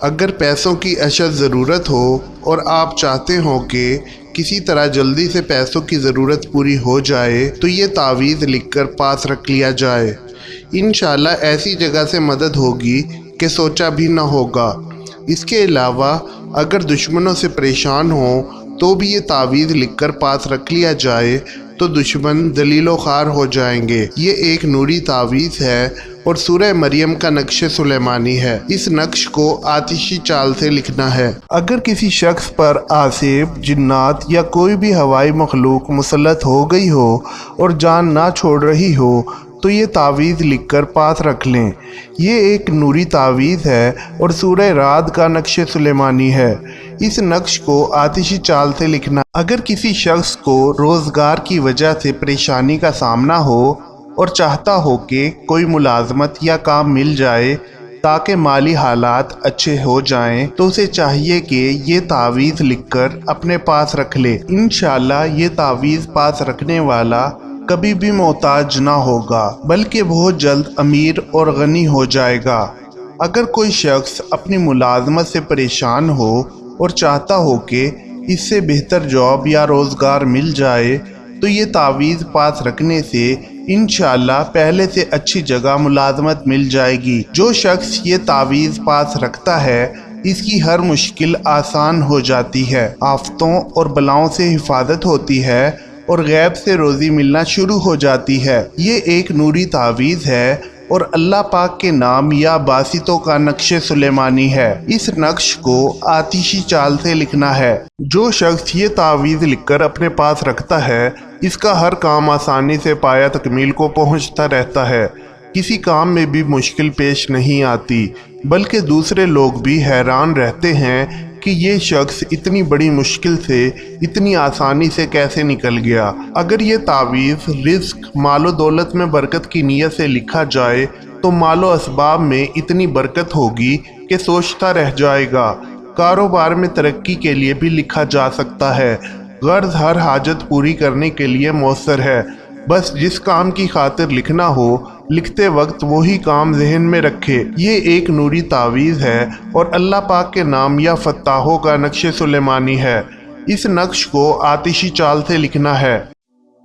اگر پیسوں کی اشد ضرورت ہو اور آپ چاہتے ہو کہ کسی طرح جلدی سے پیسوں کی ضرورت پوری ہو جائے تو یہ تعویذ لکھ کر پاس رکھ لیا جائے۔ انشاءاللہ ایسی جگہ سے مدد ہوگی کہ سوچا بھی نہ ہوگا۔ اس کے علاوہ اگر دشمنوں سے پریشان ہوں تو بھی یہ تعویذ لکھ کر پاس رکھ لیا جائے تو دشمن ذلیل و خوار ہو جائیں گے۔ یہ ایک نوری تعویذ ہے اور سورہ مریم کا نقش سلیمانی ہے۔ اس نقش کو آتشی چال سے لکھنا ہے۔ اگر کسی شخص پر آسیب، جنات یا کوئی بھی ہوائی مخلوق مسلط ہو گئی ہو اور جان نہ چھوڑ رہی ہو تو یہ تعویذ لکھ کر پاس رکھ لیں۔ یہ ایک نوری تعویذ ہے اور سورہ رعد کا نقش سلیمانی ہے۔ اس نقش کو آتشی چال سے لکھنا۔ اگر کسی شخص کو روزگار کی وجہ سے پریشانی کا سامنا ہو اور چاہتا ہو کہ کوئی ملازمت یا کام مل جائے تاکہ مالی حالات اچھے ہو جائیں تو اسے چاہیے کہ یہ تعویذ لکھ کر اپنے پاس رکھ لے۔ انشاءاللہ یہ تعویذ پاس رکھنے والا کبھی بھی محتاج نہ ہوگا بلکہ بہت جلد امیر اور غنی ہو جائے گا۔ اگر کوئی شخص اپنی ملازمت سے پریشان ہو اور چاہتا ہو کہ اس سے بہتر جاب یا روزگار مل جائے تو یہ تعویذ پاس رکھنے سے انشاءاللہ پہلے سے اچھی جگہ ملازمت مل جائے گی۔ جو شخص یہ تعویذ پاس رکھتا ہے اس کی ہر مشکل آسان ہو جاتی ہے، آفتوں اور بلاؤں سے حفاظت ہوتی ہے اور غیب سے روزی ملنا شروع ہو جاتی ہے۔ یہ ایک نوری تعویذ ہے اور اللہ پاک کے نام یا باسطوں کا نقش سلیمانی ہے۔ اس نقش کو آتشی چال سے لکھنا ہے۔ جو شخص یہ تعویذ لکھ کر اپنے پاس رکھتا ہے اس کا ہر کام آسانی سے پایہ تکمیل کو پہنچتا رہتا ہے۔ کسی کام میں بھی مشکل پیش نہیں آتی بلکہ دوسرے لوگ بھی حیران رہتے ہیں کہ یہ شخص اتنی بڑی مشکل سے اتنی آسانی سے کیسے نکل گیا۔ اگر یہ تعویذ رزق، مال و دولت میں برکت کی نیت سے لکھا جائے تو مال و اسباب میں اتنی برکت ہوگی کہ سوچتا رہ جائے گا۔ کاروبار میں ترقی کے لیے بھی لکھا جا سکتا ہے۔ غرض ہر حاجت پوری کرنے کے لیے مؤثر ہے۔ بس جس کام کی خاطر لکھنا ہو لکھتے وقت وہی کام ذہن میں رکھے۔ یہ ایک نوری تعویذ ہے اور اللہ پاک کے نام یا فتاحوں کا نقش سلیمانی ہے۔ اس نقش کو آتشی چال سے لکھنا ہے۔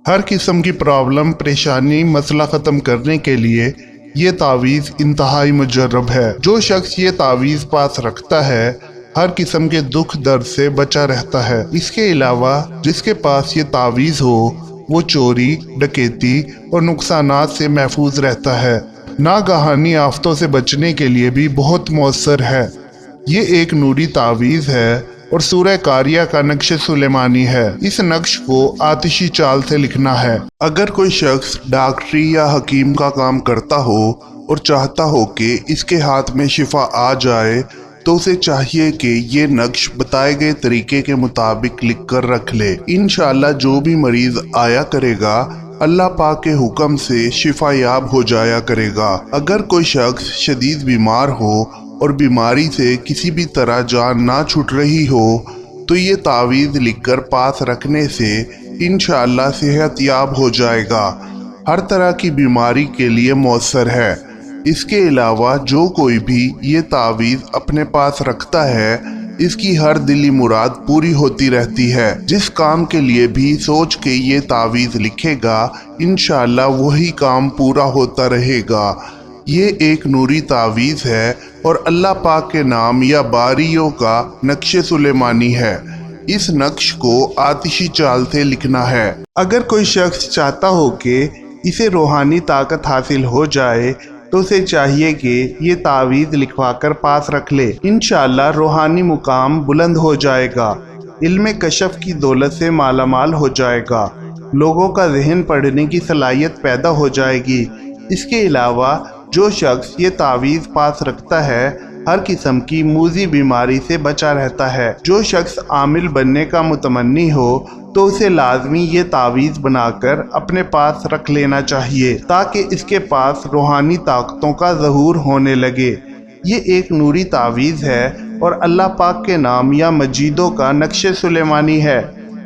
ہر قسم کی پرابلم، پریشانی، مسئلہ ختم کرنے کے لیے یہ تعویذ انتہائی مجرب ہے۔ جو شخص یہ تعویذ پاس رکھتا ہے ہر قسم کے دکھ درد سے بچا رہتا ہے۔ اس کے علاوہ جس کے پاس یہ تعویذ ہو وہ چوری، ڈکیتی اور نقصانات سے محفوظ رہتا ہے۔ ناگہانی آفتوں سے بچنے کے لیے بھی بہت مؤثر ہے۔ یہ ایک نوری تعویذ ہے اور سورہ قاریہ کا نقش سلیمانی ہے۔ اس نقش کو آتشی چال سے لکھنا ہے۔ اگر کوئی شخص ڈاکٹری یا حکیم کا کام کرتا ہو اور چاہتا ہو کہ اس کے ہاتھ میں شفا آ جائے تو اسے چاہیے کہ یہ نقش بتائے گئے طریقے کے مطابق لکھ کر رکھ لے۔ انشاءاللہ جو بھی مریض آیا کرے گا اللہ پاک کے حکم سے شفا یاب ہو جایا کرے گا۔ اگر کوئی شخص شدید بیمار ہو اور بیماری سے کسی بھی طرح جان نہ چھوٹ رہی ہو تو یہ تعویذ لکھ کر پاس رکھنے سے انشاءاللہ صحت یاب ہو جائے گا۔ ہر طرح کی بیماری کے لیے مؤثر ہے۔ اس کے علاوہ جو کوئی بھی یہ تعویذ اپنے پاس رکھتا ہے اس کی ہر دلی مراد پوری ہوتی رہتی ہے۔ جس کام کے لیے بھی سوچ کے یہ تعویذ لکھے گا انشاءاللہ وہی کام پورا ہوتا رہے گا۔ یہ ایک نوری تعویذ ہے اور اللہ پاک کے نام یا باریوں کا نقش سلیمانی ہے۔ اس نقش کو آتشی چال سے لکھنا ہے۔ اگر کوئی شخص چاہتا ہو کہ اسے روحانی طاقت حاصل ہو جائے تو اسے چاہیے کہ یہ تعویذ لکھوا کر پاس رکھ لے۔ انشاءاللہ روحانی مقام بلند ہو جائے گا۔ علم کشف کی دولت سے مالا مال ہو جائے گا۔ لوگوں کا ذہن پڑھنے کی صلاحیت پیدا ہو جائے گی۔ اس کے علاوہ جو شخص یہ تعویذ پاس رکھتا ہے ہر قسم کی موذی بیماری سے بچا رہتا ہے۔ جو شخص عامل بننے کا متمنی ہو تو اسے لازمی یہ تعویذ بنا کر اپنے پاس رکھ لینا چاہیے تاکہ اس کے پاس روحانی طاقتوں کا ظہور ہونے لگے۔ یہ ایک نوری تعویذ ہے اور اللہ پاک کے نام یا مجیدوں کا نقش سلیمانی ہے۔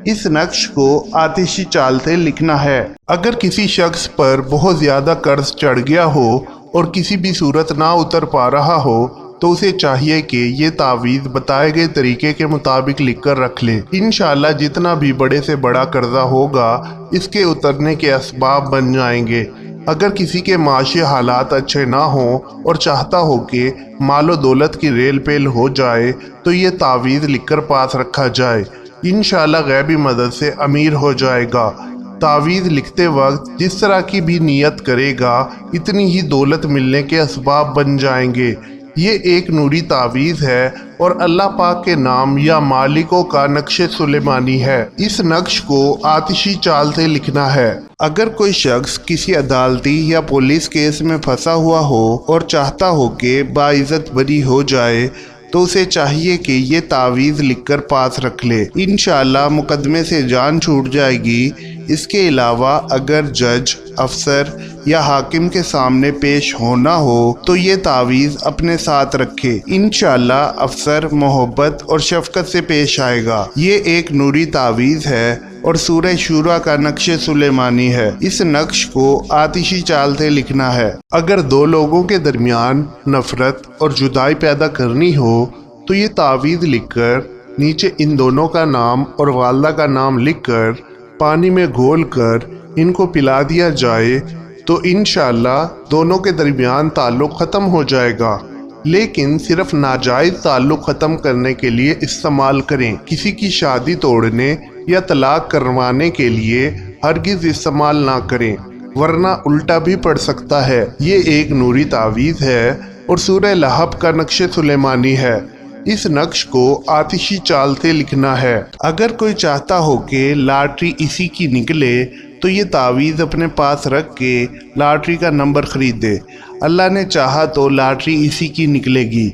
اس نقش کو آتشی چال سے لکھنا ہے۔ اگر کسی شخص پر بہت زیادہ قرض چڑھ گیا ہو اور کسی بھی صورت نہ اتر پا رہا ہو تو اسے چاہیے کہ یہ تعویذ بتائے گئے طریقے کے مطابق لکھ کر رکھ لے۔ انشاءاللہ جتنا بھی بڑے سے بڑا قرضہ ہوگا اس کے اترنے کے اسباب بن جائیں گے۔ اگر کسی کے معاشی حالات اچھے نہ ہوں اور چاہتا ہو کہ مال و دولت کی ریل پیل ہو جائے تو یہ تعویذ لکھ کر پاس رکھا جائے، انشاءاللہ غیبی مدد سے امیر ہو جائے گا۔ تعویذ لکھتے وقت جس طرح کی بھی نیت کرے گا اتنی ہی دولت ملنے کے اسباب بن جائیں گے۔ یہ ایک نوری تعویذ ہے اور اللہ پاک کے نام یا مالکوں کا نقش سلیمانی ہے۔ اس نقش کو آتشی چال سے لکھنا ہے۔ اگر کوئی شخص کسی عدالتی یا پولیس کیس میں پھنسا ہوا ہو اور چاہتا ہو کہ باعزت بری ہو جائے تو اسے چاہیے کہ یہ تعویذ لکھ کر پاس رکھ لے، انشاءاللہ مقدمے سے جان چھوٹ جائے گی۔ اس کے علاوہ اگر جج، افسر یا حاکم کے سامنے پیش ہونا ہو تو یہ تعویذ اپنے ساتھ رکھے، انشاءاللہ افسر محبت اور شفقت سے پیش آئے گا۔ یہ ایک نوری تعویذ ہے اور سورہ شورى کا نقش سلیمانی ہے۔ اس نقش کو آتشی چال سے لکھنا ہے۔ اگر دو لوگوں کے درمیان نفرت اور جدائی پیدا کرنی ہو تو یہ تعویذ لکھ کر نیچے ان دونوں کا نام اور والدہ کا نام لکھ کر پانی میں گھول کر ان کو پلا دیا جائے تو انشاءاللہ دونوں کے درمیان تعلق ختم ہو جائے گا، لیکن صرف ناجائز تعلق ختم کرنے کے لیے استعمال کریں۔ کسی کی شادی توڑنے یا طلاق کروانے کے لیے ہرگز استعمال نہ کریں ورنہ الٹا بھی پڑ سکتا ہے۔ یہ ایک نوری تعویذ ہے اور سورہ لہب کا نقش سلیمانی ہے۔ اس نقش کو آتشی چال سے لکھنا ہے۔ اگر کوئی چاہتا ہو کہ لاٹری اسی کی نکلے تو یہ تعویذ اپنے پاس رکھ کے لاٹری کا نمبر خریدے، اللہ نے چاہا تو لاٹری اسی کی نکلے گی۔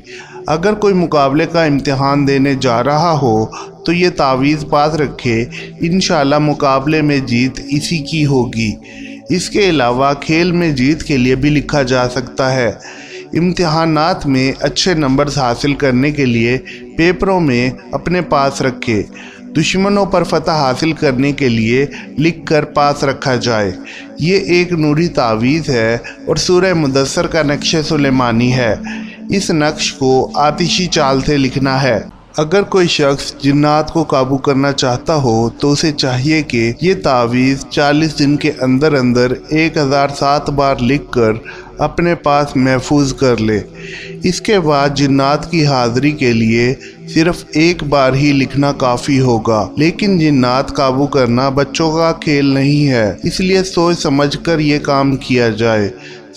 اگر کوئی مقابلے کا امتحان دینے جا رہا ہو تو یہ تعویذ پاس رکھے، انشاءاللہ مقابلے میں جیت اسی کی ہوگی۔ اس کے علاوہ کھیل میں جیت کے لیے بھی لکھا جا سکتا ہے۔ امتحانات میں اچھے نمبرز حاصل کرنے کے لیے پیپروں میں اپنے پاس رکھے۔ دشمنوں پر فتح حاصل کرنے کے لیے لکھ کر پاس رکھا جائے۔ یہ ایک نوری تعویذ ہے اور سورہ مدثر کا نقش سلیمانی ہے۔ اس نقش کو آتشی چال سے لکھنا ہے۔ اگر کوئی شخص جنات کو قابو کرنا چاہتا ہو تو اسے چاہیے کہ یہ تعویذ 40 دن کے اندر 1007 بار لکھ کر اپنے پاس محفوظ کر لے۔ اس کے بعد جنات کی حاضری کے لیے صرف ایک بار ہی لکھنا کافی ہوگا، لیکن جنات قابو کرنا بچوں کا کھیل نہیں ہے، اس لیے سوچ سمجھ کر یہ کام کیا جائے۔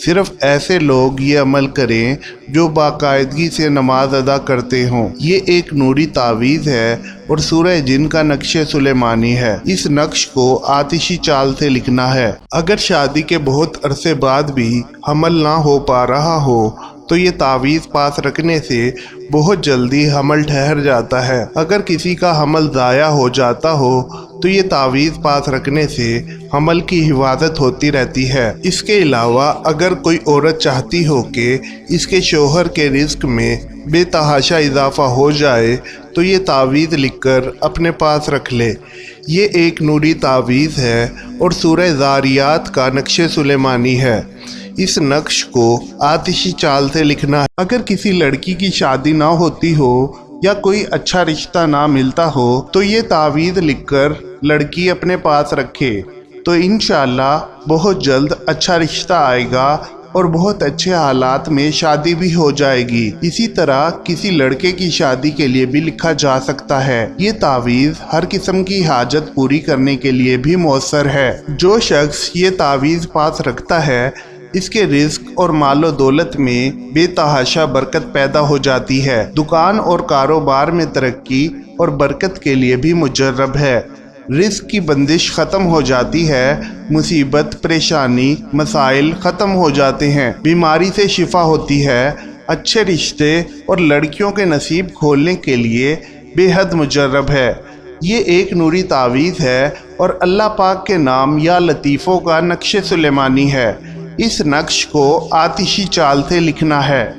صرف ایسے لوگ یہ عمل کریں جو باقاعدگی سے نماز ادا کرتے ہوں۔ یہ ایک نوری تعویذ ہے اور سورہ جن کا نقش سلیمانی ہے۔ اس نقش کو آتشی چال سے لکھنا ہے۔ اگر شادی کے بہت عرصے بعد بھی حمل نہ ہو پا رہا ہو تو یہ تعویذ پاس رکھنے سے بہت جلدی حمل ٹھہر جاتا ہے۔ اگر کسی کا حمل ضائع ہو جاتا ہو تو یہ تعویذ پاس رکھنے سے حمل کی حفاظت ہوتی رہتی ہے۔ اس کے علاوہ اگر کوئی عورت چاہتی ہو کہ اس کے شوہر کے رزق میں بے تحاشا اضافہ ہو جائے تو یہ تعویذ لکھ کر اپنے پاس رکھ لے۔ یہ ایک نوری تعویذ ہے اور سورہ ذاریات کا نقش سلیمانی ہے۔ اس نقش کو آتشی چال سے لکھنا ہے۔ اگر کسی لڑکی کی شادی نہ ہوتی ہو یا کوئی اچھا رشتہ نہ ملتا ہو تو یہ تعویذ لکھ کر لڑکی اپنے پاس رکھے تو انشاءاللہ بہت جلد اچھا رشتہ آئے گا اور بہت اچھے حالات میں شادی بھی ہو جائے گی۔ اسی طرح کسی لڑکے کی شادی کے لیے بھی لکھا جا سکتا ہے۔ یہ تعویذ ہر قسم کی حاجت پوری کرنے کے لیے بھی مؤثر ہے۔ جو شخص یہ تعویذ پاس رکھتا ہے اس کے رزق اور مال و دولت میں بے تحاشا برکت پیدا ہو جاتی ہے۔ دکان اور کاروبار میں ترقی اور برکت کے لیے بھی مجرب ہے۔ رزق کی بندش ختم ہو جاتی ہے، مصیبت، پریشانی، مسائل ختم ہو جاتے ہیں، بیماری سے شفا ہوتی ہے، اچھے رشتے اور لڑکیوں کے نصیب کھولنے کے لیے بے حد مجرب ہے۔ یہ ایک نوری تعویذ ہے اور اللہ پاک کے نام یا لطیفوں کا نقش سلیمانی ہے۔ اس نقش کو آتشی چال سے لکھنا ہے۔